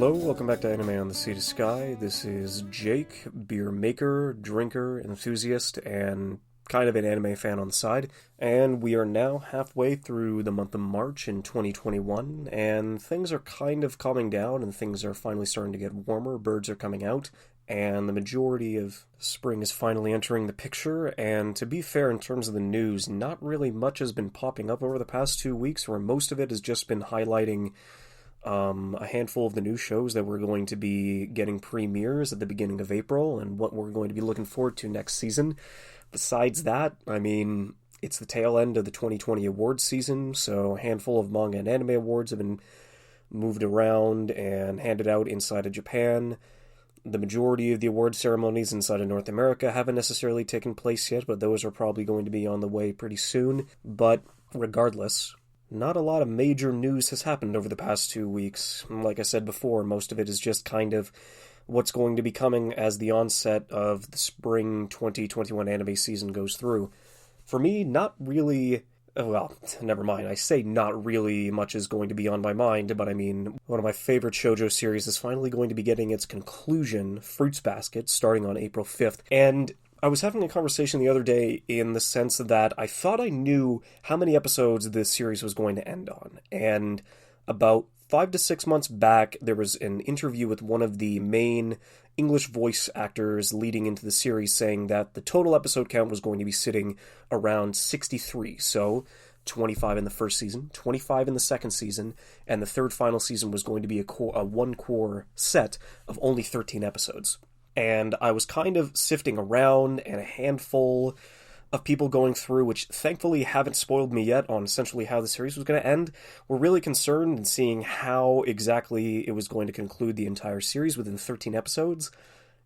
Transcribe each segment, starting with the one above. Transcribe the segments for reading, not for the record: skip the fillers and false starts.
Hello, welcome back to Anime on the Sea to Sky. This is Jake, beer maker, drinker, enthusiast, and kind of an anime fan on the side. And we are now halfway through the month of March in 2021, and things are kind of calming down, and things are finally starting to get warmer. Birds are coming out, and the majority of spring is finally entering the picture. And to be fair, in terms of the news, not really much has been popping up over the past 2 weeks, where most of it has just been highlighting a handful of the new shows that we're going to be getting premieres at the beginning of April and what we're going to be looking forward to next season. Besides that, I mean, it's the tail end of the 2020 awards season, so a handful of manga and anime awards have been moved around and handed out inside of Japan. The majority of the award ceremonies inside of North America haven't necessarily taken place yet, but those are probably going to be on the way pretty soon. But regardless, not a lot of major news has happened over the past 2 weeks. Like I said before, most of it is just kind of what's going to be coming as the onset of the spring 2021 anime season goes through. For me, not really... Well, never mind. I say not really much is going to be on my mind, but I mean, one of my favorite shoujo series is finally going to be getting its conclusion, Fruits Basket, starting on April 5th. And I was having a conversation the other day in the sense that I thought I knew how many episodes this series was going to end on. And about 5 to 6 months back, there was an interview with one of the main English voice actors leading into the series saying that the total episode count was going to be sitting around 63. So 25 in the first season, 25 in the second season, and the third final season was going to be a one-core set of only 13 episodes. And I was kind of sifting around, and a handful of people going through, which thankfully haven't spoiled me yet on essentially how the series was going to end, were really concerned in seeing how exactly it was going to conclude the entire series within 13 episodes.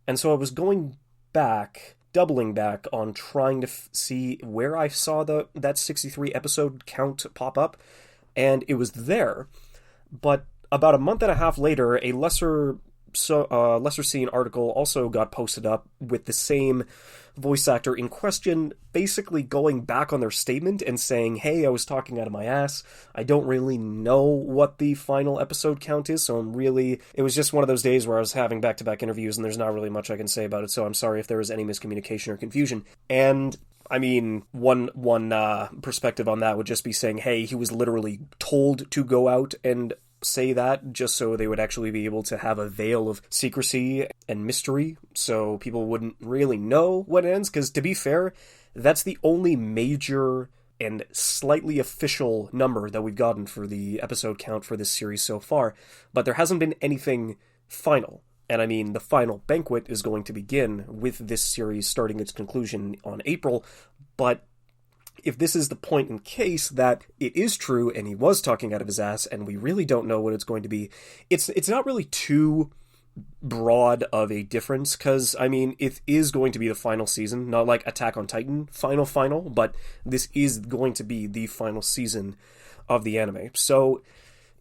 And so I was going back, doubling back on trying to see where I saw that 63 episode count pop up, and it was there. But about a month and a half later, a lesser seen article also got posted up with the same voice actor in question basically going back on their statement and saying, hey, I was talking out of my ass. I don't really know what the final episode count is, so it was just one of those days where I was having back-to-back interviews and there's not really much I can say about it, so I'm sorry if there was any miscommunication or confusion. And I mean, one perspective on that would just be saying, hey, he was literally told to go out and say that just so they would actually be able to have a veil of secrecy and mystery so people wouldn't really know what ends, because to be fair, that's the only major and slightly official number that we've gotten for the episode count for this series so far, but there hasn't been anything final. And I mean, the final banquet is going to begin with this series starting its conclusion on April, but if this is the point in case that it is true and he was talking out of his ass and we really don't know what it's going to be, it's not really too broad of a difference, because, I mean, it is going to be the final season, not like Attack on Titan final, but this is going to be the final season of the anime. So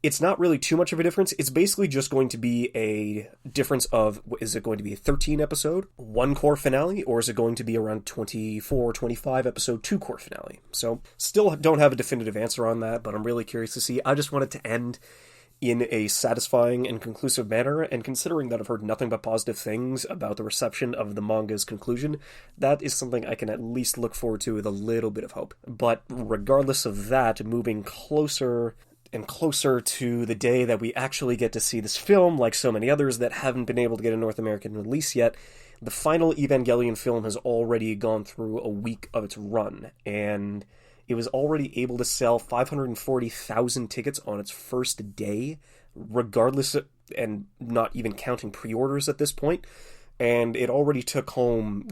it's not really too much of a difference. It's basically just going to be a difference of, is it going to be a 13 episode, 1 core finale, or is it going to be around 24, 25 episode, 2 core finale? So still don't have a definitive answer on that, but I'm really curious to see. I just want it to end in a satisfying and conclusive manner, and considering that I've heard nothing but positive things about the reception of the manga's conclusion, that is something I can at least look forward to with a little bit of hope. But regardless of that, moving closer and closer to the day that we actually get to see this film, like so many others that haven't been able to get a North American release yet, the final Evangelion film has already gone through a week of its run, and it was already able to sell 540,000 tickets on its first day, regardless of, and not even counting pre-orders at this point, and it already took home,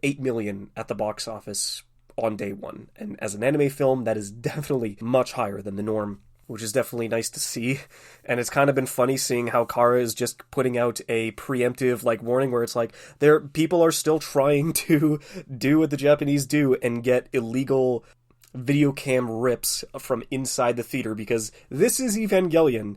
8 million at the box office on day one. And as an anime film, that is definitely much higher than the norm, which is definitely nice to see. And it's kind of been funny seeing how Kara is just putting out a preemptive warning where it's like, people are still trying to do what the Japanese do and get illegal video cam rips from inside the theater, because this is Evangelion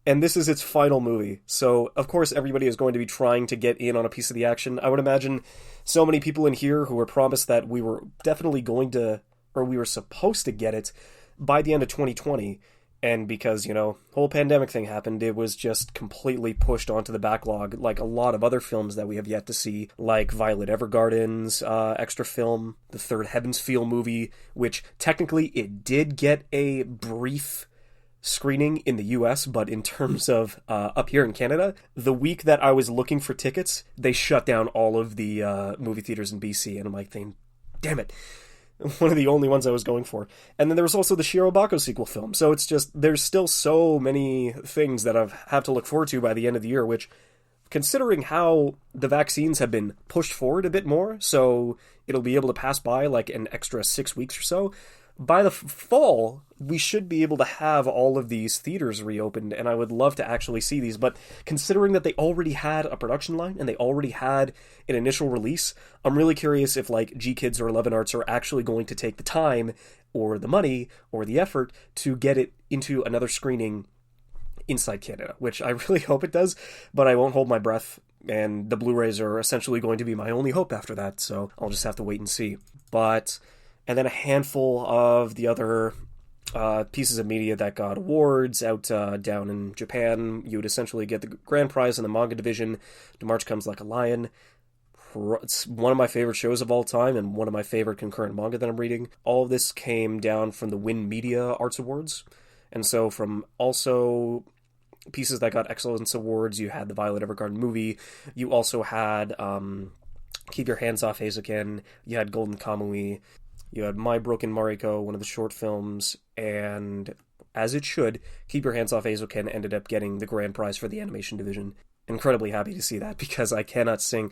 and this is its final movie. So of course everybody is going to be trying to get in on a piece of the action. I would imagine so many people in here who were promised that we were definitely going to, or we were supposed to get it by the end of 2020, And because, whole pandemic thing happened, it was just completely pushed onto the backlog, like a lot of other films that we have yet to see, like Violet Evergarden's extra film, the Third Heavens Feel movie, which technically it did get a brief screening in the US, but in terms of up here in Canada, the week that I was looking for tickets, they shut down all of the movie theaters in BC, and I'm like, damn it. One of the only ones I was going for. And then there was also the Shiro Bako sequel film. So it's just, there's still so many things that I have to look forward to by the end of the year, which, considering how the vaccines have been pushed forward a bit more, so it'll be able to pass by like an extra 6 weeks or so, by the fall, we should be able to have all of these theaters reopened, and I would love to actually see these. But considering that they already had a production line and they already had an initial release, I'm really curious if like G-Kids or 11 Arts are actually going to take the time or the money or the effort to get it into another screening inside Canada, which I really hope it does, but I won't hold my breath, and the Blu-rays are essentially going to be my only hope after that, so I'll just have to wait and see. And then a handful of the other pieces of media that got awards out down in Japan. You would essentially get the grand prize in the manga division. To March Comes Like a Lion. It's one of my favorite shows of all time and one of my favorite concurrent manga that I'm reading. All of this came down from the Win Media Arts Awards. And so from also pieces that got Excellence Awards, you had the Violet Evergarden movie. You also had Keep Your Hands Off Eizouken. You had Golden Kamui. You had My Broken Mariko, one of the short films, and as it should, Keep Your Hands Off Eizouken ended up getting the grand prize for the animation division. Incredibly happy to see that, because I cannot sing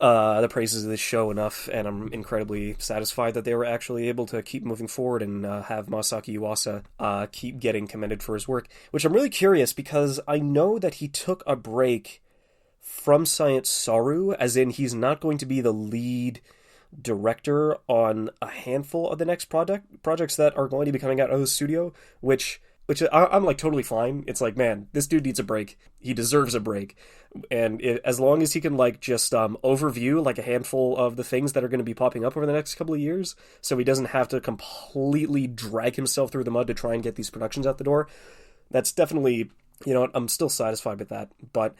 the praises of this show enough, and I'm incredibly satisfied that they were actually able to keep moving forward and have Masaki Yuasa keep getting commended for his work, which I'm really curious, because I know that he took a break from Science Saru, as in he's not going to be the lead director on a handful of the next projects that are going to be coming out of the studio, which I'm like totally fine. It's like, man, this dude needs a break. He deserves a break. And as long as he can like just overview like a handful of the things that are going to be popping up over the next couple of years, so he doesn't have to completely drag himself through the mud to try and get these productions out the door, that's definitely, I'm still satisfied with that. But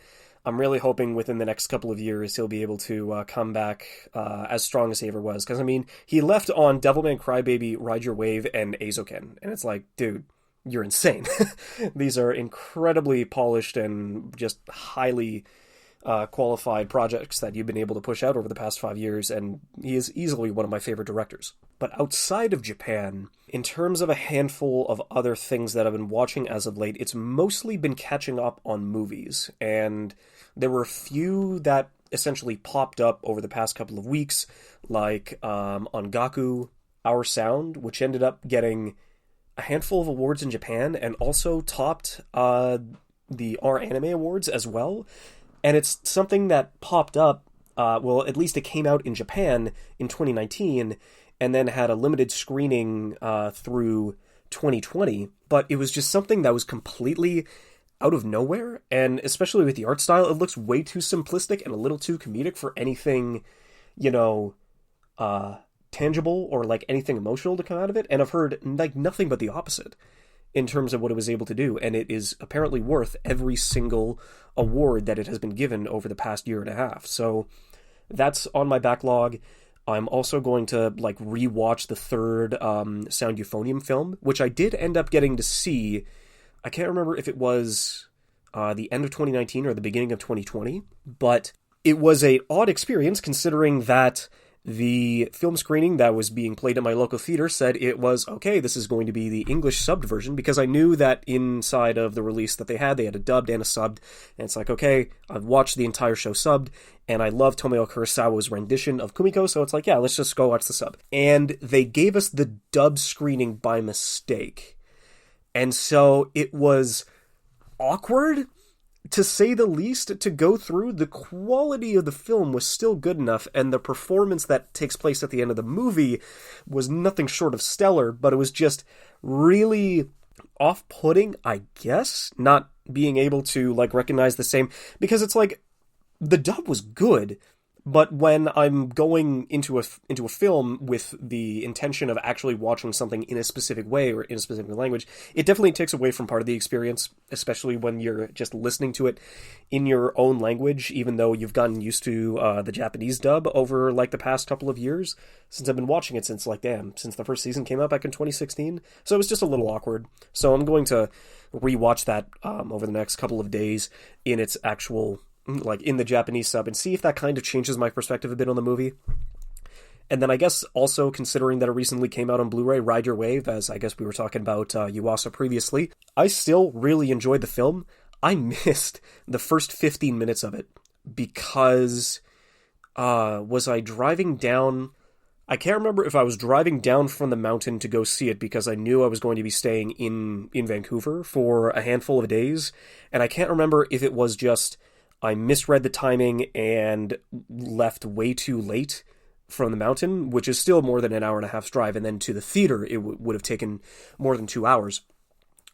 I'm really hoping within the next couple of years he'll be able to come back as strong as he ever was. Because, I mean, he left on Devilman Crybaby, Ride Your Wave, and Eizouken. And it's like, dude, you're insane. These are incredibly polished and just highly qualified projects that you've been able to push out over the past 5 years, and he is easily one of my favorite directors. But outside of Japan, in terms of a handful of other things that I've been watching as of late, it's mostly been catching up on movies, and there were a few that essentially popped up over the past couple of weeks, like Ongaku, Our Sound, which ended up getting a handful of awards in Japan and also topped the Our Anime Awards as well. And it's something that popped up, at least it came out in Japan in 2019 and then had a limited screening through 2020. But it was just something that was completely out of nowhere, and especially with the art style, it looks way too simplistic and a little too comedic for anything, tangible or like anything emotional to come out of it. And I've heard like nothing but the opposite in terms of what it was able to do, and it is apparently worth every single award that it has been given over the past year and a half. So that's on my backlog. I'm also going to like rewatch the third Sound Euphonium film, which I did end up getting to see. I can't remember if it was the end of 2019 or the beginning of 2020, but it was an odd experience considering that the film screening that was being played at my local theater said it was, okay, this is going to be the English subbed version, because I knew that inside of the release that they had a dubbed and a subbed, and it's like, okay, I've watched the entire show subbed, and I love Tomeo Kurosawa's rendition of Kumiko, so it's like, yeah, let's just go watch the sub. And they gave us the dub screening by mistake. And so it was awkward, to say the least, to go through. The quality of the film was still good enough, and the performance that takes place at the end of the movie was nothing short of stellar, but it was just really off-putting, I guess, not being able to, like, recognize the same, because it's like, the dub was good, But when I'm going into a film with the intention of actually watching something in a specific way or in a specific language, it definitely takes away from part of the experience, especially when you're just listening to it in your own language, even though you've gotten used to the Japanese dub over like the past couple of years, since I've been watching it since since the first season came out back in 2016. So it was just a little awkward. So I'm going to rewatch that over the next couple of days in its actual, like, in the Japanese sub, and see if that kind of changes my perspective a bit on the movie. And then I guess also considering that it recently came out on Blu-ray, Ride Your Wave, as I guess we were talking about Yuasa previously, I still really enjoyed the film. I missed the first 15 minutes of it because was I driving down... I can't remember if I was driving down from the mountain to go see it because I knew I was going to be staying in Vancouver for a handful of days, and I can't remember if it was just I misread the timing and left way too late from the mountain, which is still more than an hour and a half's drive, and then to the theater it would have taken more than 2 hours.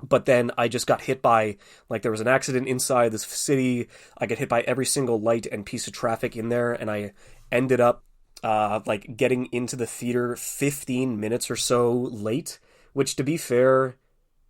But then I just got hit by, like, there was an accident inside this city. I got hit by every single light and piece of traffic in there, and I ended up like getting into the theater 15 minutes or so late, which, to be fair,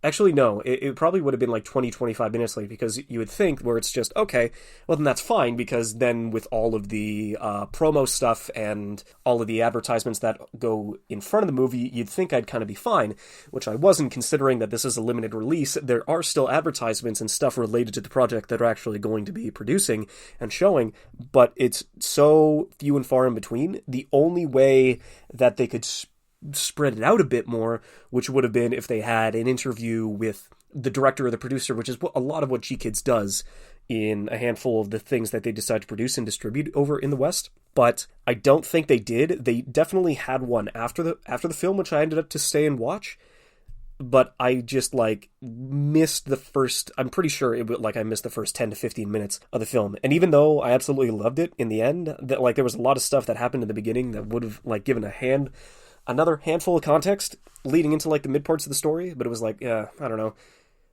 actually no, it probably would have been like 20-25 minutes late, because you would think where it's just, okay, well then that's fine, because then with all of the promo stuff and all of the advertisements that go in front of the movie, you'd think I'd kind of be fine, which I wasn't, considering that this is a limited release. There are still advertisements and stuff related to the project that are actually going to be producing and showing, but it's so few and far in between. The only way that they could spread it out a bit more, which would have been if they had an interview with the director or the producer, which is a lot of what G-Kids does in a handful of the things that they decide to produce and distribute over in the West. But I don't think they did. They definitely had one after the film, which I ended up to stay and watch. But I just, like, missed the first... I'm pretty sure I missed the first 10 to 15 minutes of the film. And even though I absolutely loved it in the end, that, like, there was a lot of stuff that happened in the beginning that would have, like, given another handful of context leading into, like, the mid parts of the story, but it was like, yeah, I don't know.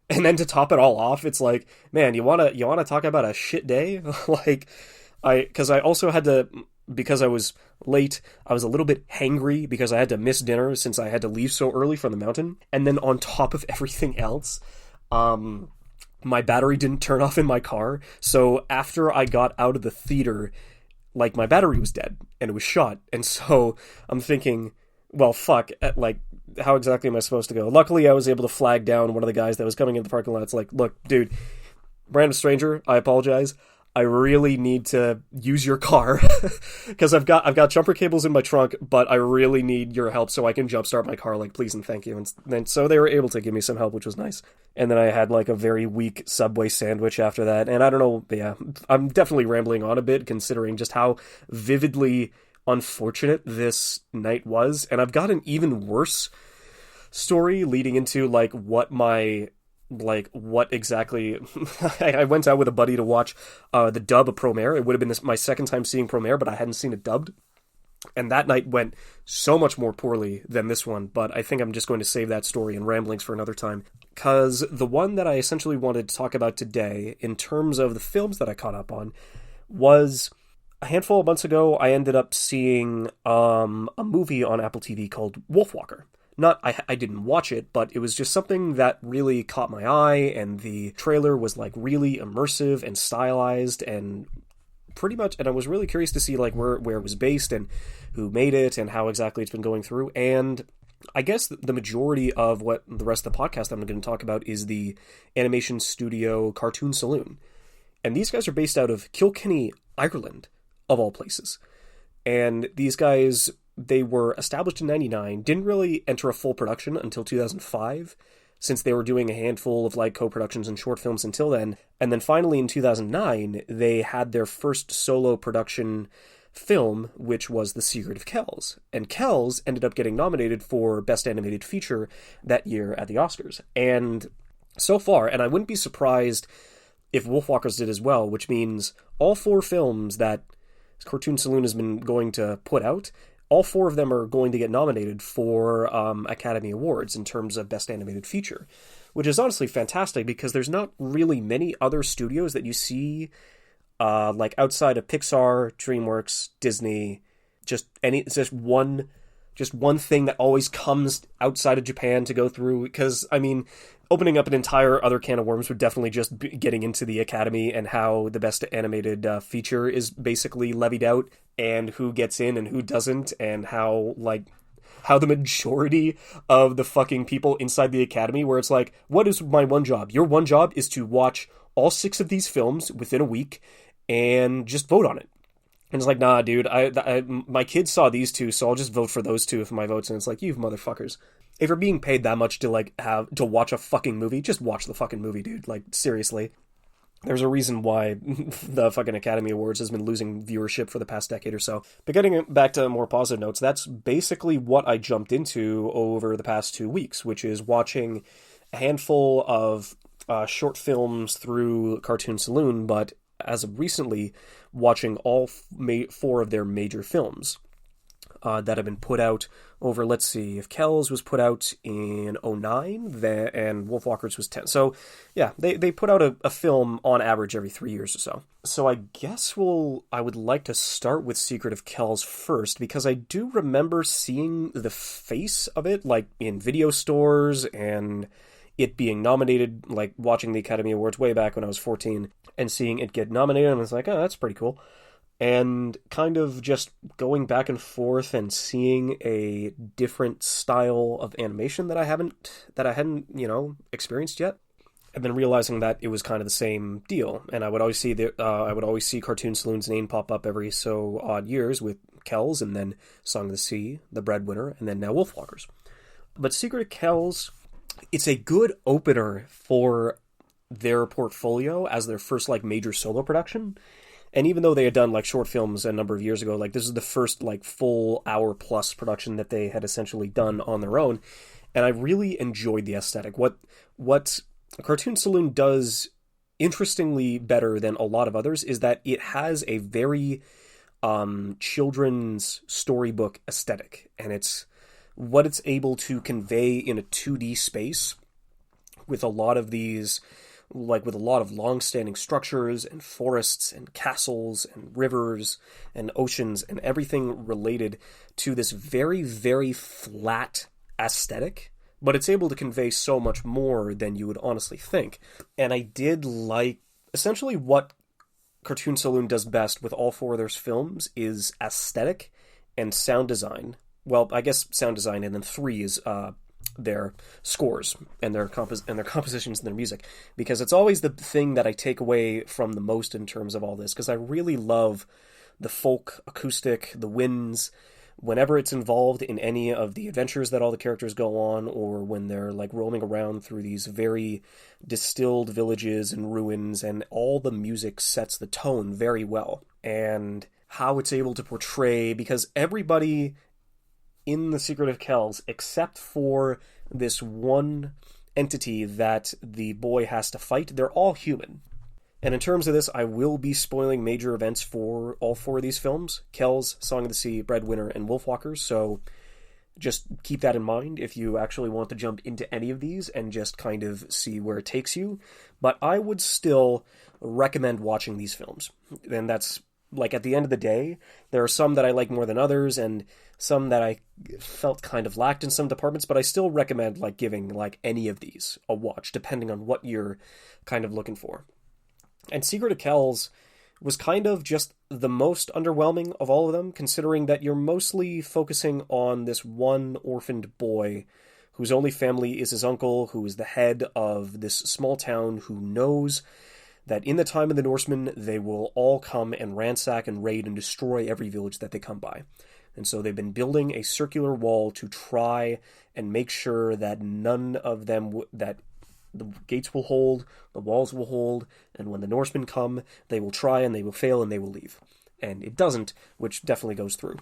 And then to top it all off, it's like, man, you wanna talk about a shit day? Like, because I also had to, because I was late, I was a little bit hangry because I had to miss dinner since I had to leave so early from the mountain. And then on top of everything else, my battery didn't turn off in my car. So after I got out of the theater, like, my battery was dead and it was shot. And so I'm thinking, well, fuck, like, how exactly am I supposed to go? Luckily, I was able to flag down one of the guys that was coming into the parking lot. It's like, look, dude, random stranger, I apologize. I really need to use your car because I've got jumper cables in my trunk, but I really need your help so I can jumpstart my car, like, please and thank you. And then so they were able to give me some help, which was nice. And then I had, like, a very weak Subway sandwich after that. And I don't know, yeah, I'm definitely rambling on a bit considering just how vividly unfortunate this night was. And I've got an even worse story leading into, like, what exactly I went out with a buddy to watch the dub of Promare. It would have been my second time seeing Promare, but I hadn't seen it dubbed, and that night went so much more poorly than this one. But I think I'm just going to save that story and ramblings for another time, because the one that I essentially wanted to talk about today in terms of the films that I caught up on was a handful of months ago. I ended up seeing a movie on Apple TV called Wolfwalker. I didn't watch it, but it was just something that really caught my eye, and the trailer was, like, really immersive and stylized and pretty much, and I was really curious to see, like, where it was based and who made it and how exactly it's been going through. And I guess the majority of what the rest of the podcast I'm going to talk about is the animation studio Cartoon Saloon. And these guys are based out of Kilkenny, Ireland, of all places. And these guys, they were established in 1999, didn't really enter a full production until 2005, since they were doing a handful of, like, co-productions and short films until then. And then finally in 2009, they had their first solo production film, which was The Secret of Kells. And Kells ended up getting nominated for Best Animated Feature that year at the Oscars. And so far, and I wouldn't be surprised if Wolfwalkers did as well, which means all 4 films that Cartoon Saloon has been going to put out, all 4 of them are going to get nominated for Academy Awards in terms of Best Animated Feature, which is honestly fantastic because there's not really many other studios that you see Like outside of Pixar, DreamWorks, Disney, it's just one thing that always comes outside of Japan to go through. Because I mean, opening up an entire other can of worms would definitely just be getting into the Academy and how the best animated feature is basically levied out, and who gets in and who doesn't, and how the majority of the fucking people inside the Academy, where it's like, what is my one job? Your one job is to watch all 6 of these films within a week and just vote on it. And it's like, nah, dude, my kids saw these 2, so I'll just vote for those 2 for my votes. And it's like, you motherfuckers. If you're being paid that much to to watch a fucking movie, just watch the fucking movie, dude. Like, seriously. There's a reason why the fucking Academy Awards has been losing viewership for the past decade or so. But getting back to more positive notes, that's basically what I jumped into over the past 2 weeks, which is watching a handful of short films through Cartoon Saloon, but as of recently, watching all 4 of their major films that have been put out over, let's see, if Kells was put out in 2009, and Wolfwalkers was 10. So, yeah, they put out a film on average every 3 years or so. So I guess I would like to start with Secret of Kells first, because I do remember seeing the face of it, like, in video stores, and it being nominated, like, watching the Academy Awards way back when I was 14, and seeing it get nominated, and I was like, oh, that's pretty cool. And kind of just going back and forth and seeing a different style of animation that I hadn't, experienced yet. And then realizing that it was kind of the same deal. And I would always see Cartoon Saloon's name pop up every so odd years with Kells, and then Song of the Sea, The Breadwinner, and then now Wolfwalkers. But Secret of Kells, it's a good opener for their portfolio as their first, like, major solo production. And even though they had done, like, short films a number of years ago, like, this is the first, like, full hour-plus production that they had essentially done on their own. And I really enjoyed the aesthetic. What Cartoon Saloon does interestingly better than a lot of others is that it has a very children's storybook aesthetic. And it's what it's able to convey in a 2D space with a lot of these... with a lot of long-standing structures and forests and castles and rivers and oceans and everything related to this very, very flat aesthetic, but it's able to convey so much more than you would honestly think. And I did like, essentially what Cartoon Saloon does best with all 4 of their films is aesthetic and sound design. Well, I guess sound design, and then 3 is their scores and their compositions and their music, because it's always the thing that I take away from the most in terms of all this, because I really love the folk acoustic, the winds, whenever it's involved in any of the adventures that all the characters go on, or when they're, like, roaming around through these very distilled villages and ruins, and all the music sets the tone very well. And how it's able to portray, because everybody in The Secret of Kells, except for this one entity that the boy has to fight, they're all human. And in terms of this, I will be spoiling major events for all 4 of these films: Kells, Song of the Sea, Breadwinner, and Wolfwalkers, so just keep that in mind if you actually want to jump into any of these and just kind of see where it takes you. But I would still recommend watching these films. And that's, like, at the end of the day, there are some that I like more than others, and some that I felt kind of lacked in some departments, but I still recommend, like, giving, like, any of these a watch, depending on what you're kind of looking for. And Secret of Kells was kind of just the most underwhelming of all of them, considering that you're mostly focusing on this one orphaned boy whose only family is his uncle, who is the head of this small town, who knows that in the time of the Norsemen, they will all come and ransack and raid and destroy every village that they come by. And so they've been building a circular wall to try and make sure that none of them, that the gates will hold, the walls will hold, and when the Norsemen come, they will try and they will fail and they will leave. And it doesn't, which definitely goes through.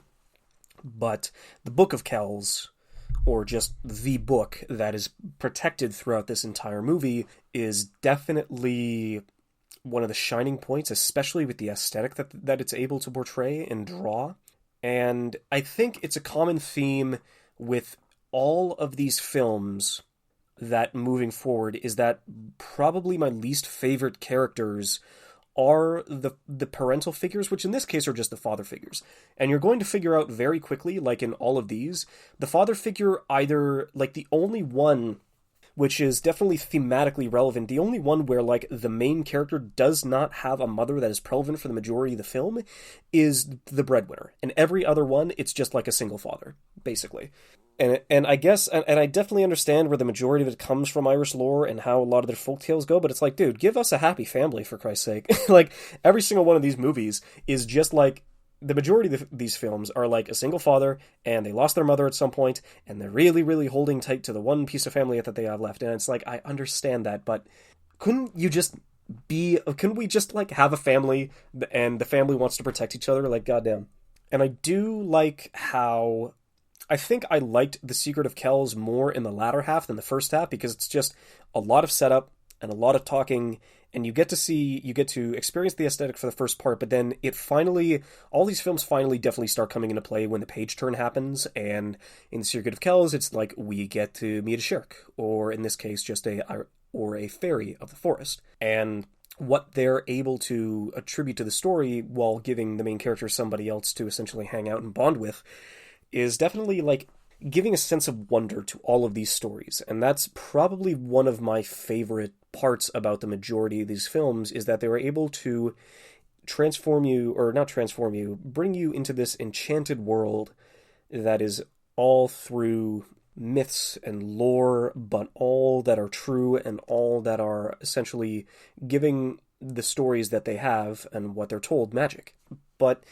But the Book of Kells, or just the book that is protected throughout this entire movie, is definitely one of the shining points, especially with the aesthetic that it's able to portray and draw. And I think it's a common theme with all of these films that moving forward is that probably my least favorite characters are the parental figures, which in this case are just the father figures. And you're going to figure out very quickly, like in all of these, the father figure either, like the only one which is definitely thematically relevant, the only one where, like, the main character does not have a mother that is relevant for the majority of the film is the breadwinner. And every other one, it's just like a single father, basically. And I guess, and I definitely understand where the majority of it comes from Irish lore and how a lot of their folktales go, but it's like, dude, give us a happy family, for Christ's sake. Like, every single one of these movies is just like, the majority of these films are like a single father, and they lost their mother at some point, and they're really, really holding tight to the one piece of family that they have left. And it's like, I understand that, but couldn't we just like have a family, and the family wants to protect each other? Like, goddamn. And I do like how, I think I liked The Secret of Kells more in the latter half than the first half, because it's just a lot of setup and a lot of talking, and you get to experience the aesthetic for the first part, but then all these films finally definitely start coming into play when the page turn happens, and in The Secret of Kells, it's like we get to meet a shirk, or in this case, just a fairy of the forest, and what they're able to attribute to the story while giving the main character somebody else to essentially hang out and bond with is definitely, like, giving a sense of wonder to all of these stories. And that's probably one of my favorite parts about the majority of these films, is that they were able to bring you into this enchanted world that is all through myths and lore, but all that are true and all that are essentially giving the stories that they have and what they're told magic. But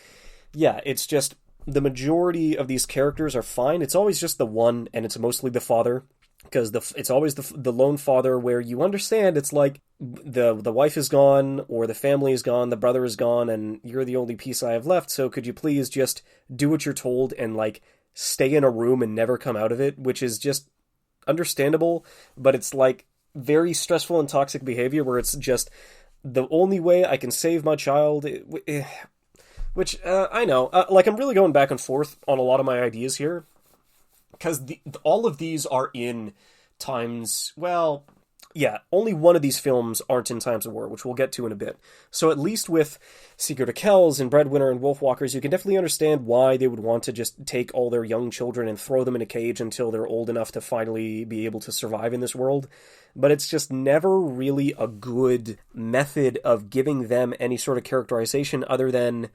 yeah, it's just, the majority of these characters are fine. It's always just the one, and it's mostly the father, because it's always the lone father, where you understand it's like the wife is gone, or the family is gone, the brother is gone, and you're the only piece I have left, so could you please just do what you're told and, like, stay in a room and never come out of it, which is just understandable, but it's, like, very stressful and toxic behavior, where it's just, the only way I can save my child... Which, I know, like, I'm really going back and forth on a lot of my ideas here, because all of these are in times, well, yeah, only one of these films aren't in times of war, which we'll get to in a bit. So at least with Secret of Kells and Breadwinner and Wolfwalkers, you can definitely understand why they would want to just take all their young children and throw them in a cage until they're old enough to finally be able to survive in this world. But it's just never really a good method of giving them any sort of characterization other than,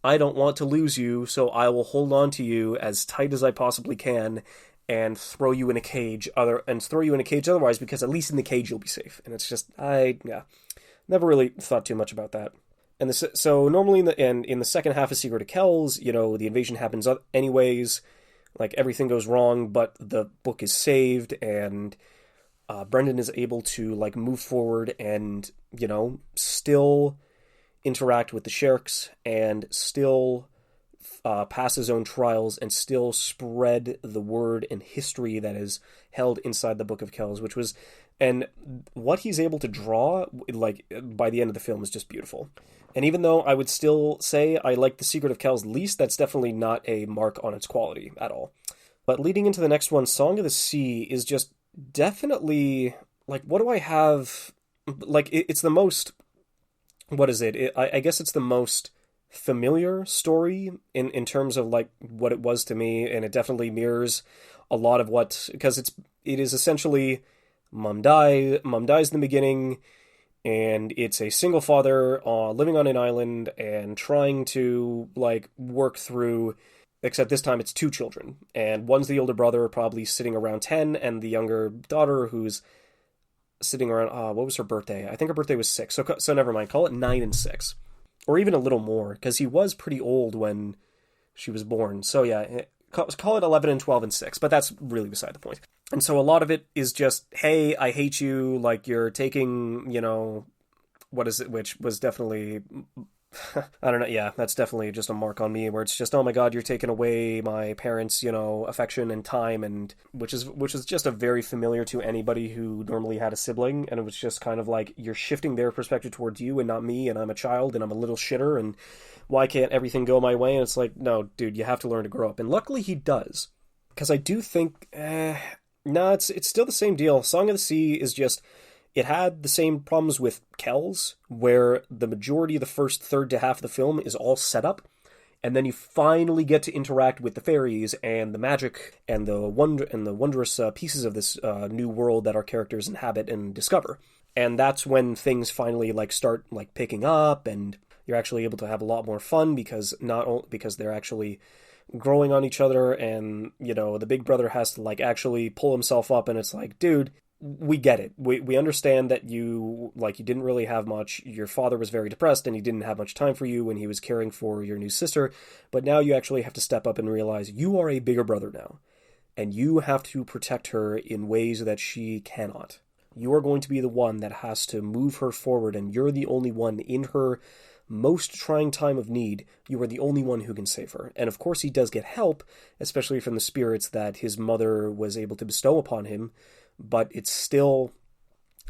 I don't want to lose you, so I will hold on to you as tight as I possibly can and throw you in a cage otherwise, because at least in the cage you'll be safe. And it's just, never really thought too much about that. And so normally in the second half of Secret of Kells, the invasion happens anyways, like everything goes wrong, but the book is saved, and Brendan is able to, like, move forward and, still interact with the Sherks, and still pass his own trials, and still spread the word and history that is held inside the Book of Kells, and what he's able to draw, like, by the end of the film is just beautiful. And even though I would still say I like The Secret of Kells least, that's definitely not a mark on its quality at all. But leading into the next one, Song of the Sea is just definitely, like, what do I have? Like, it's the most... What is it? I guess it's the most familiar story in terms of, like, what it was to me, and it definitely mirrors a lot of what, because it is essentially mom dies in the beginning, and it's a single father living on an island and trying to, like, work through, except this time it's two children, and one's the older brother, probably sitting around 10, and the younger daughter, who's sitting around, what was her birthday? I think her birthday was 6, so never mind, call it 9 and 6. Or even a little more, because he was pretty old when she was born. So yeah, call it 11 and 12 and 6, but that's really beside the point. And so a lot of it is just, hey, I hate you, like, you're taking, what is it, which was definitely... I don't know, yeah, that's definitely just a mark on me, where it's just, oh my god, you're taking away my parents', affection and time, and which is just a very familiar to anybody who normally had a sibling, and it was just kind of like, you're shifting their perspective towards you and not me, and I'm a child, and I'm a little shitter, and why can't everything go my way? And it's like, no, dude, you have to learn to grow up. And luckily he does, because I do think, it's still the same deal. Song of the Sea is just, It had the same problems with Kells, where the majority of the first third to half of the film is all set up, and then you finally get to interact with the fairies and the magic and the wondrous pieces of this new world that our characters inhabit and discover. And that's when things finally start picking up, and you're actually able to have a lot more fun because because they're actually growing on each other, and the big brother has to actually pull himself up, and it's dude, we get it. We understand that you didn't really have much. Your father was very depressed and he didn't have much time for you when he was caring for your new sister, but now you actually have to step up and realize you are a bigger brother now, and you have to protect her in ways that she cannot. You are going to be the one that has to move her forward, and you're the only one in her most trying time of need. You are the only one who can save her. And of course he does get help, especially from the spirits that his mother was able to bestow upon him, but it's still,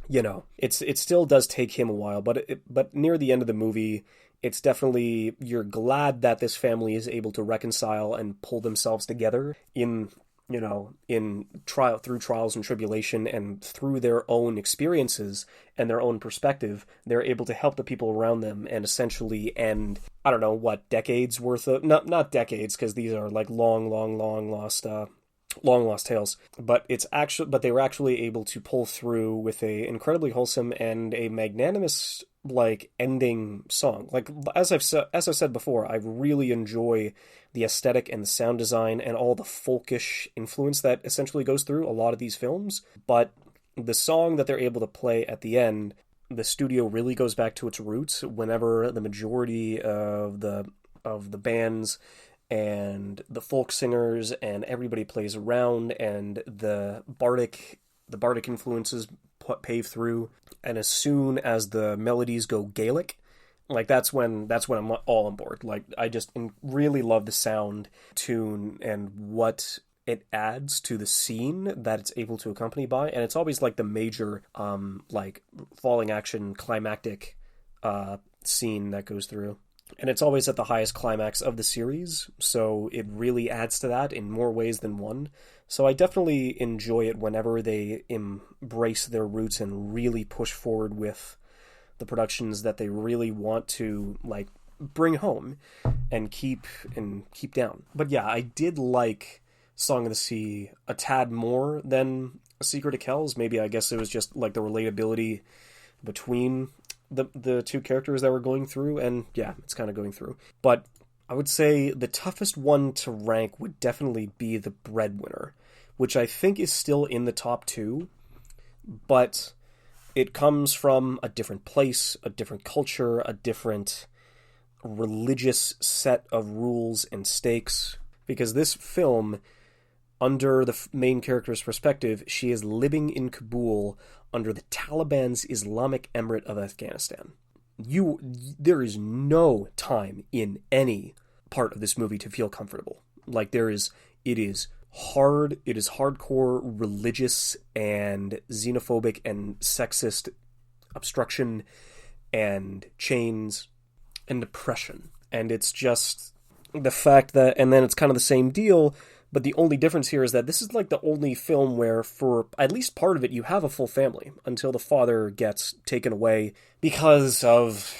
it still does take him a while. But near the end of the movie, it's definitely, you're glad that this family is able to reconcile and pull themselves together through trials and tribulation, and through their own experiences and their own perspective, they're able to help the people around them and essentially end, I don't know, decades worth of, not decades, because these are long lost tales, but they were actually able to pull through with a incredibly wholesome and a magnanimous ending song. As I said before, I really enjoy the aesthetic and the sound design and all the folkish influence that essentially goes through a lot of these films, but the song that they're able to play at the end, the studio really goes back to its roots. Whenever the majority of the bands and the folk singers and everybody plays around, and the bardic influences pave through, and as soon as the melodies go Gaelic, that's when I'm all on board. I just really love the sound, tune, and what it adds to the scene that it's able to accompany by. And it's always the major falling action climactic scene that goes through. And it's always at the highest climax of the series, so it really adds to that in more ways than one. So I definitely enjoy it whenever they embrace their roots and really push forward with the productions that they really want to bring home and keep down. But yeah, I did like Song of the Sea a tad more than Secret of Kells. Maybe I guess it was just the relatability between the two characters that we're going through, and yeah, it's kind of going through. But I would say the toughest one to rank would definitely be The Breadwinner, which I think is still in the top 2, but it comes from a different place, a different culture, a different religious set of rules and stakes, because this film, under the main character's perspective, she is living in Kabul under the Taliban's Islamic Emirate of Afghanistan. There is no time in any part of this movie to feel comfortable. It is hard, it is hardcore religious and xenophobic and sexist obstruction and chains and oppression. And it's just the fact that, and then it's kind of the same deal, but the only difference here is that this is the only film where, for at least part of it, you have a full family until the father gets taken away because of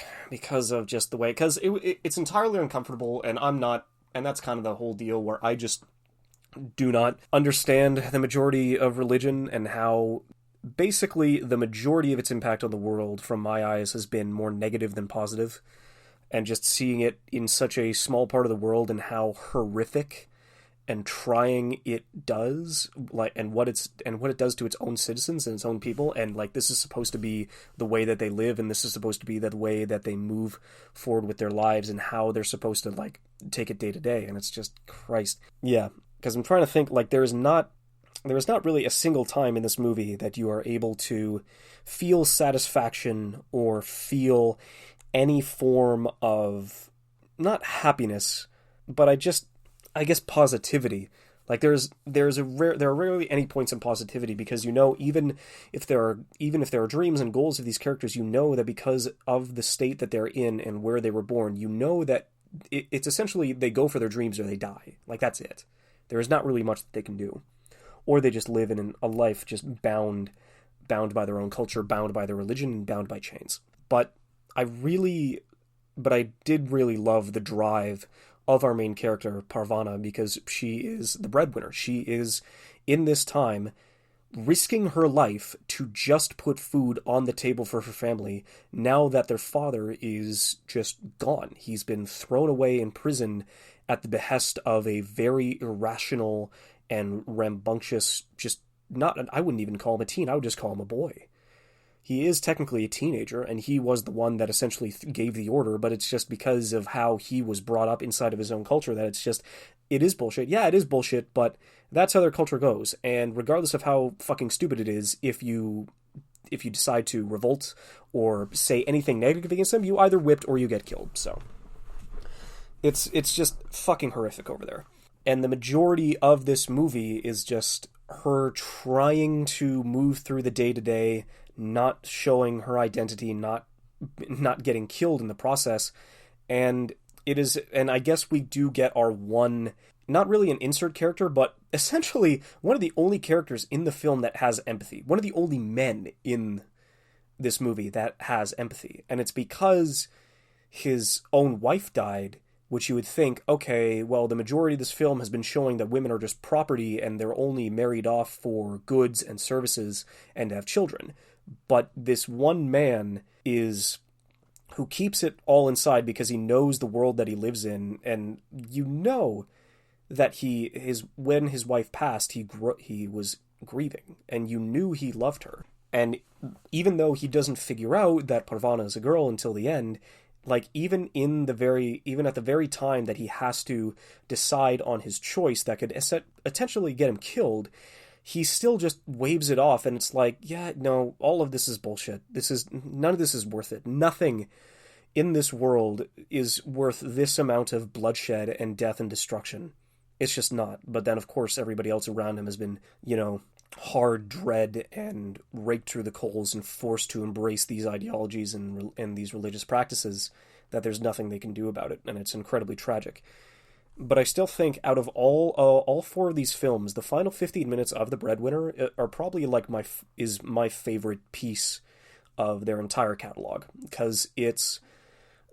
just the way, because it's entirely uncomfortable, and I'm not, and that's kind of the whole deal where I just do not understand the majority of religion and how basically the majority of its impact on the world, from my eyes, has been more negative than positive, and just seeing it in such a small part of the world and how horrific and trying it does, and what it does to its own citizens and its own people, and this is supposed to be the way that they live, and this is supposed to be the way that they move forward with their lives, and how they're supposed to take it day to day, and it's just, Christ. Yeah, because I'm trying to think, there is not really a single time in this movie that you are able to feel satisfaction or feel any form of, not happiness, but I guess positivity. There are rarely any points in positivity, because even if there are dreams and goals of these characters, that because of the state that they're in and where they were born, that it's essentially they go for their dreams or they die. That's it. There is not really much that they can do, or they just live in a life just bound bound by their own culture, bound by their religion, and bound by chains. But I did really love the drive of our main character, Parvana, because she is the breadwinner. She is, in this time, risking her life to just put food on the table for her family now that their father is just gone. He's been thrown away in prison at the behest of a very irrational and rambunctious, I wouldn't even call him a teen, I would just call him a boy. He is technically a teenager, and he was the one that essentially gave the order, but it's just because of how he was brought up inside of his own culture that it is bullshit. Yeah, it is bullshit, but that's how their culture goes, and regardless of how fucking stupid it is, if you decide to revolt or say anything negative against them, you either whipped or you get killed, so. It's just fucking horrific over there. And the majority of this movie is just her trying to move through the day-to-day, not showing her identity, not getting killed in the process. And I guess we do get our one, not really an insert character, but essentially one of the only characters in the film that has empathy. One of the only men in this movie that has empathy. And it's because his own wife died, which you would think, okay, well, the majority of this film has been showing that women are just property and they're only married off for goods and services and to have children. But this one man who keeps it all inside because he knows the world that he lives in, and you know that when his wife passed, he was grieving, and you knew he loved her. And even though he doesn't figure out that Parvana is a girl until the end, like even at the very time that he has to decide on his choice that could potentially get him killed, he still just waves it off, and it's like, yeah, no, all of this is bullshit. None of this is worth it. Nothing in this world is worth this amount of bloodshed and death and destruction. It's just not. But then, of course, everybody else around him has been, hard dread and raked through the coals and forced to embrace these ideologies and these religious practices that there's nothing they can do about it, and it's incredibly tragic. But I still think out of all four of these films, the final 15 minutes of The Breadwinner are probably my favorite piece of their entire catalog, because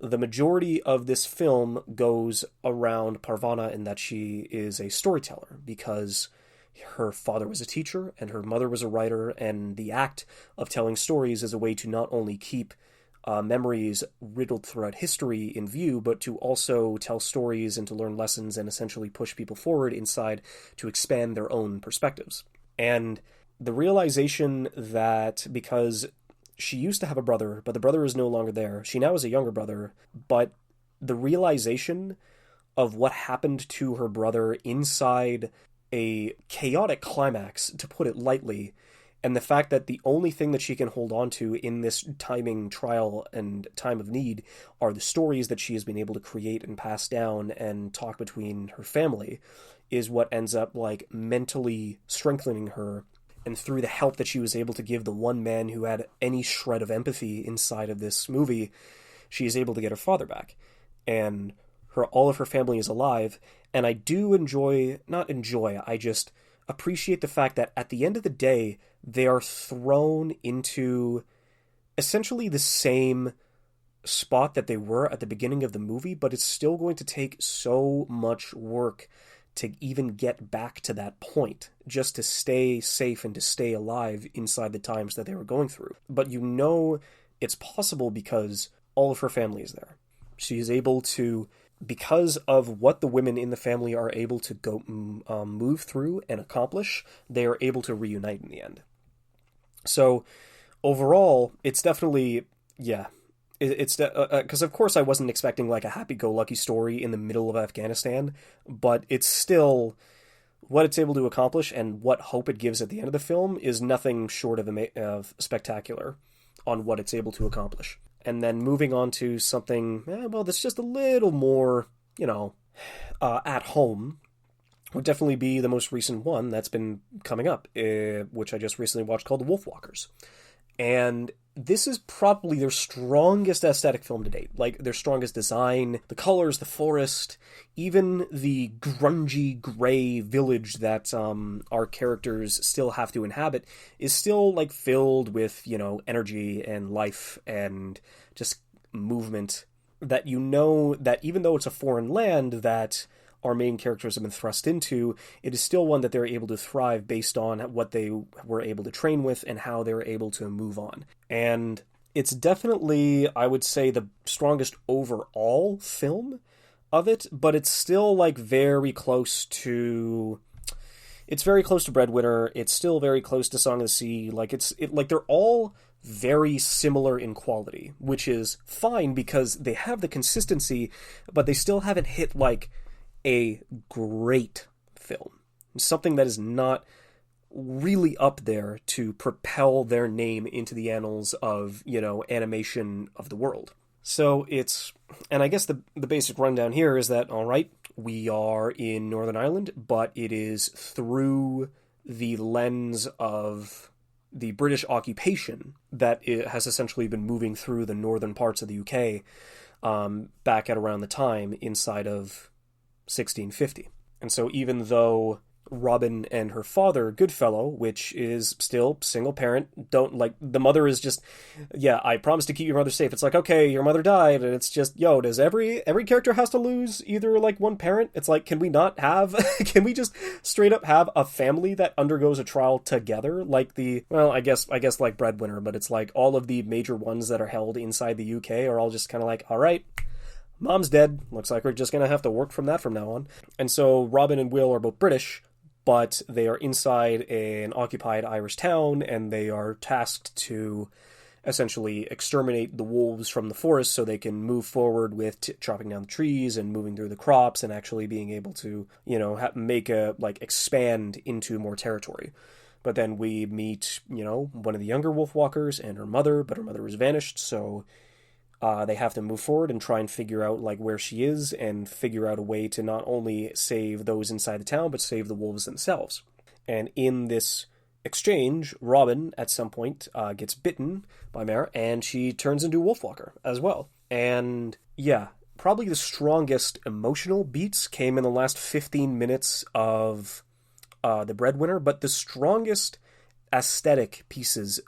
the majority of this film goes around Parvana in that she is a storyteller, because her father was a teacher and her mother was a writer, and the act of telling stories is a way to not only keep memories riddled throughout history in view, but to also tell stories and to learn lessons and essentially push people forward inside to expand their own perspectives. And the realization that because she used to have a brother, but the brother is no longer there, she now has a younger brother, but the realization of what happened to her brother inside a chaotic climax, to put it lightly, and the fact that the only thing that she can hold on to in this timing trial and time of need are the stories that she has been able to create and pass down and talk between her family, is what ends up mentally strengthening her. And through the help that she was able to give the one man who had any shred of empathy inside of this movie, she is able to get her father back. And all of her family is alive. And I do I just appreciate the fact that at the end of the day, they are thrown into essentially the same spot that they were at the beginning of the movie, but it's still going to take so much work to even get back to that point, just to stay safe and to stay alive inside the times that they were going through. But it's possible because all of her family is there. She is able to, because of what the women in the family are able to go move through and accomplish, they are able to reunite in the end. So overall, it's definitely, yeah, it's because of course I wasn't expecting a happy-go-lucky story in the middle of Afghanistan, but it's still what it's able to accomplish and what hope it gives at the end of the film is nothing short of spectacular on what it's able to accomplish. And then moving on to something, that's just a little more, at home, would definitely be the most recent one that's been coming up, which I just recently watched, called The Wolfwalkers. And this is probably their strongest aesthetic film to date. Like, their strongest design, the colors, the forest, even the grungy gray village that our characters still have to inhabit is still, like, filled with, energy and life and just movement, that that even though it's a foreign land that our main characters have been thrust into, it is still one that they're able to thrive based on what they were able to train with and how they were able to move on. And it's definitely, I would say, the strongest overall film of it, but it's still, like, very close to... It's very close to Breadwinner. It's still very close to Song of the Sea. Like, they're all very similar in quality, which is fine because they have the consistency, but they still haven't hit, like, a great film. Something that is not really up there to propel their name into the annals of, animation of the world. So and I guess the basic rundown here is that, all right, we are in Northern Ireland, but it is through the lens of the British occupation that it has essentially been moving through the northern parts of the UK back at around the time inside of 1650. And so even though Robin and her father, Goodfellow, which is still single parent, the mother is just, yeah, I promise to keep your mother safe. It's like, okay, your mother died, and it's just, does every character has to lose either, like, one parent? It's like, can we just straight up have a family that undergoes a trial together? Like I guess like Breadwinner, but it's like all of the major ones that are held inside the UK are all just kind of like, all right, Mom's dead. Looks like we're just going to have to work from that from now on. And so Robin and Will are both British, but they are inside an occupied Irish town, and they are tasked to essentially exterminate the wolves from the forest so they can move forward with chopping down the trees and moving through the crops and actually being able to, expand into more territory. But then we meet, one of the younger wolf walkers and her mother, but her mother has vanished, so they have to move forward and try and figure out, like, where she is and figure out a way to not only save those inside the town, but save the wolves themselves. And in this exchange, Robin, at some point, gets bitten by Mare, and she turns into a wolfwalker as well. And, yeah, probably the strongest emotional beats came in the last 15 minutes of The Breadwinner, but the strongest aesthetic pieces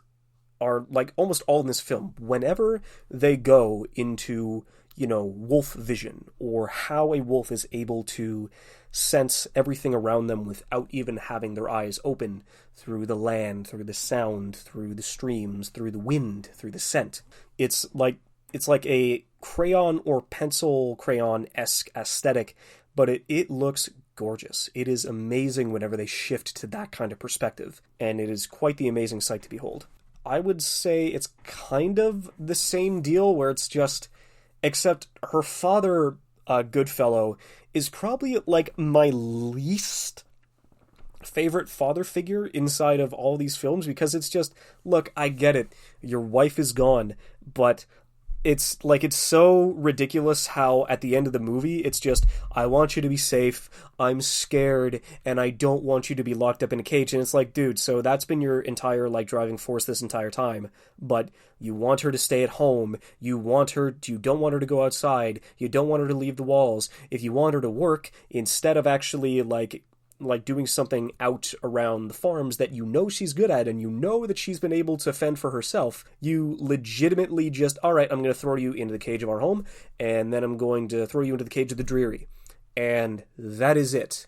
are, like, almost all in this film. Whenever they go into, wolf vision, or how a wolf is able to sense everything around them without even having their eyes open, through the land, through the sound, through the streams, through the wind, through the scent. It's like a crayon or pencil crayon-esque aesthetic, but it looks gorgeous. It is amazing whenever they shift to that kind of perspective, and it is quite the amazing sight to behold. I would say it's kind of the same deal where it's just, except her father, Goodfellow, is probably, like, my least favorite father figure inside of all these films, because it's just, look, I get it, your wife is gone, but it's so ridiculous how at the end of the movie it's just, I want you to be safe, I'm scared, and I don't want you to be locked up in a cage. And it's like, dude, so that's been your entire, like, driving force this entire time, but you want her to stay at home, you don't want her to go outside, you don't want her to leave the walls. If you want her to work, instead of actually like doing something out around the farms that she's good at and that she's been able to fend for herself, you legitimately just, all right, I'm going to throw you into the cage of our home, and then I'm going to throw you into the cage of the Dreary. And that is it.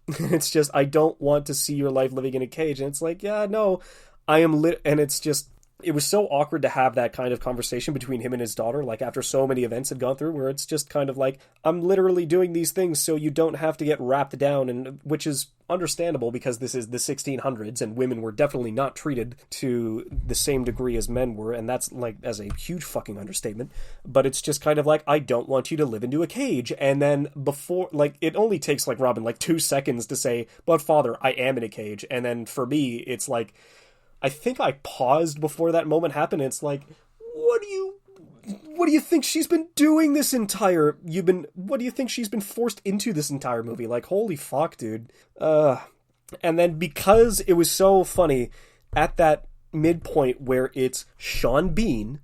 It's just, I don't want to see your life living in a cage. And it's like, yeah, no, I am and it's just, it was so awkward to have that kind of conversation between him and his daughter, like, after so many events had gone through, where it's just kind of like, I'm literally doing these things so you don't have to get wrapped down, and which is understandable because this is the 1600s and women were definitely not treated to the same degree as men were, and that's, like, as a huge fucking understatement. But it's just kind of like, I don't want you to live into a cage. And then before, like, it only takes, like, Robin, like, 2 seconds to say, but father, I am in a cage. And then for me, it's like, I think I paused before that moment happened. It's like, what do you think she's been doing this entire, what do you think she's been forced into this entire movie? Like, holy fuck, dude. And then because it was so funny, at that midpoint where it's Sean Bean,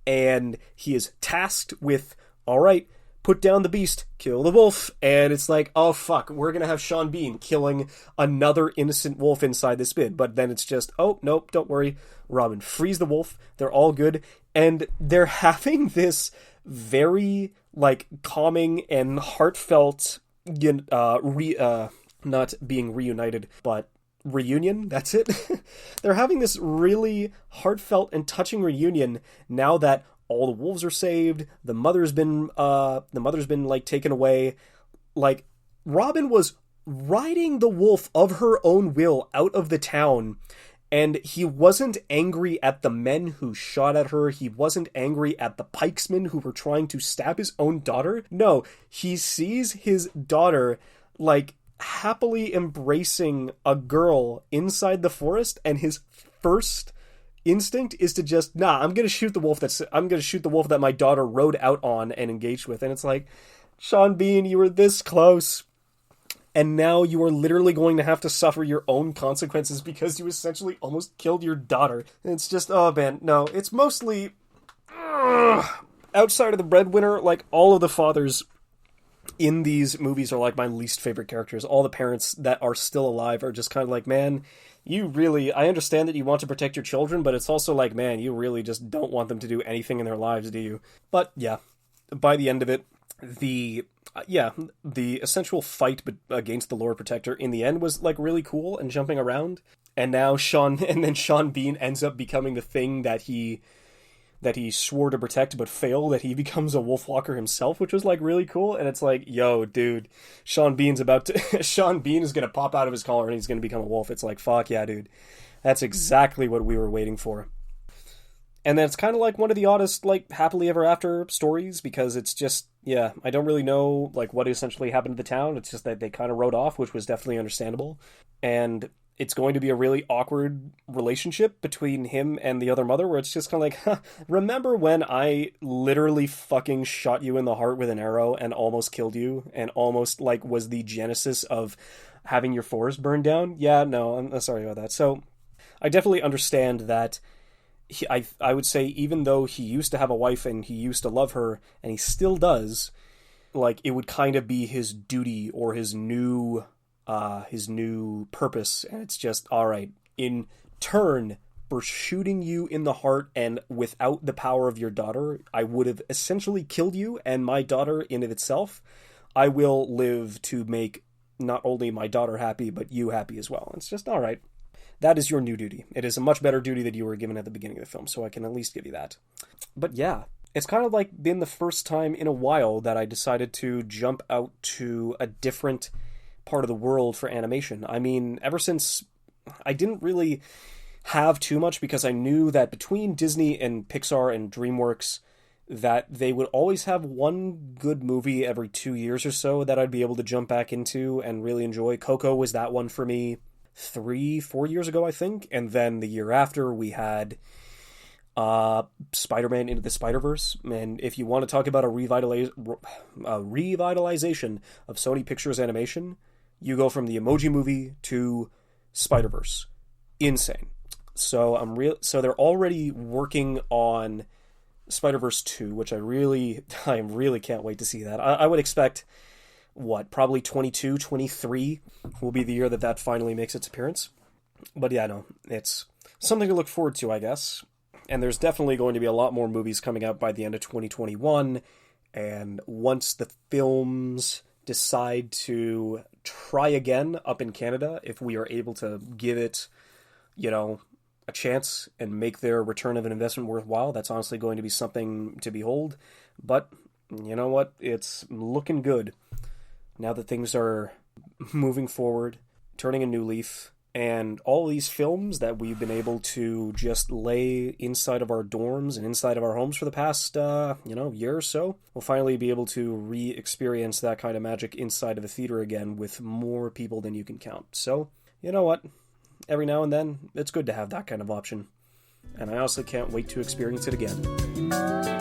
and he is tasked with, all right, put down the beast, kill the wolf, and it's like, oh fuck, we're gonna have Sean Bean killing another innocent wolf inside this bid, but then it's just, oh, nope, don't worry, Robin frees the wolf, they're all good, and they're having this very, like, calming and heartfelt, not being reunited, but reunion, that's it. They're having this really heartfelt and touching reunion now that all the wolves are saved, the mother's been like taken away. Like, Robin was riding the wolf of her own will out of the town, and he wasn't angry at the men who shot at her. He wasn't angry at the pikesmen who were trying to stab his own daughter. No, he sees his daughter, like, happily embracing a girl inside the forest, and his first instinct is to just, I'm gonna shoot the wolf that my daughter rode out on and engaged with. And it's like, Sean Bean, you were this close, and now you are literally going to have to suffer your own consequences because you essentially almost killed your daughter. And it's just, oh man, no, it's mostly outside of the breadwinner, like, all of the fathers in these movies are like my least favorite characters. All the parents that are still alive are just kind of like, man, I understand that you want to protect your children, but it's also like, man, you really just don't want them to do anything in their lives, do you? But yeah, by the end of it, the essential fight against the Lord Protector in the end was, like, really cool and jumping around. And now Sean Bean ends up becoming the thing that he swore to protect but failed, that he becomes a wolfwalker himself, which was, like, really cool. And it's like, yo, dude, Sean Bean is gonna pop out of his collar and he's gonna become a wolf. It's like, fuck yeah, dude. That's exactly what we were waiting for. And then it's kind of like one of the oddest, like, happily ever after stories, because it's just, yeah, I don't really know, like, what essentially happened to the town. It's just that they kind of rode off, which was definitely understandable. And it's going to be a really awkward relationship between him and the other mother, where it's just kind of like, remember when I literally fucking shot you in the heart with an arrow and almost killed you, and almost, like, was the genesis of having your forest burned down? Yeah, no, I'm sorry about that. So I definitely understand that I would say, even though he used to have a wife and he used to love her, and he still does, like, it would kind of be his duty or his new purpose. And it's just, all right, in turn for shooting you in the heart and without the power of your daughter, I would have essentially killed you and my daughter in of itself. I will live to make not only my daughter happy, but you happy as well. It's just, all right. That is your new duty. It is a much better duty that you were given at the beginning of the film, so I can at least give you that. But yeah, it's kind of like been the first time in a while that I decided to jump out to a different part of the world for animation. I mean, ever since I didn't really have too much, because I knew that between Disney and Pixar and DreamWorks, that they would always have one good movie every 2 years or so that I'd be able to jump back into and really enjoy. Coco was that one for me 3-4 years ago, I think. And then the year after, we had Spider-Man Into the Spider-Verse. And if you want to talk about a revitalization of Sony Pictures Animation, you go from the Emoji Movie to Spider-Verse. Insane. So so they're already working on Spider-Verse 2, which I really can't wait to see that. I would expect, probably 22, 23 will be the year that finally makes its appearance. But yeah, no, it's something to look forward to, I guess. And there's definitely going to be a lot more movies coming out by the end of 2021. And once the films decide to try again up in Canada, if we are able to give it, a chance and make their return of an investment worthwhile, that's honestly going to be something to behold. But you know what? It's looking good now that things are moving forward, turning a new leaf, and all these films that we've been able to just lay inside of our dorms and inside of our homes for the past, year or so, we'll finally be able to re-experience that kind of magic inside of a theater again with more people than you can count. So, you know what? Every now and then, it's good to have that kind of option. And I honestly can't wait to experience it again.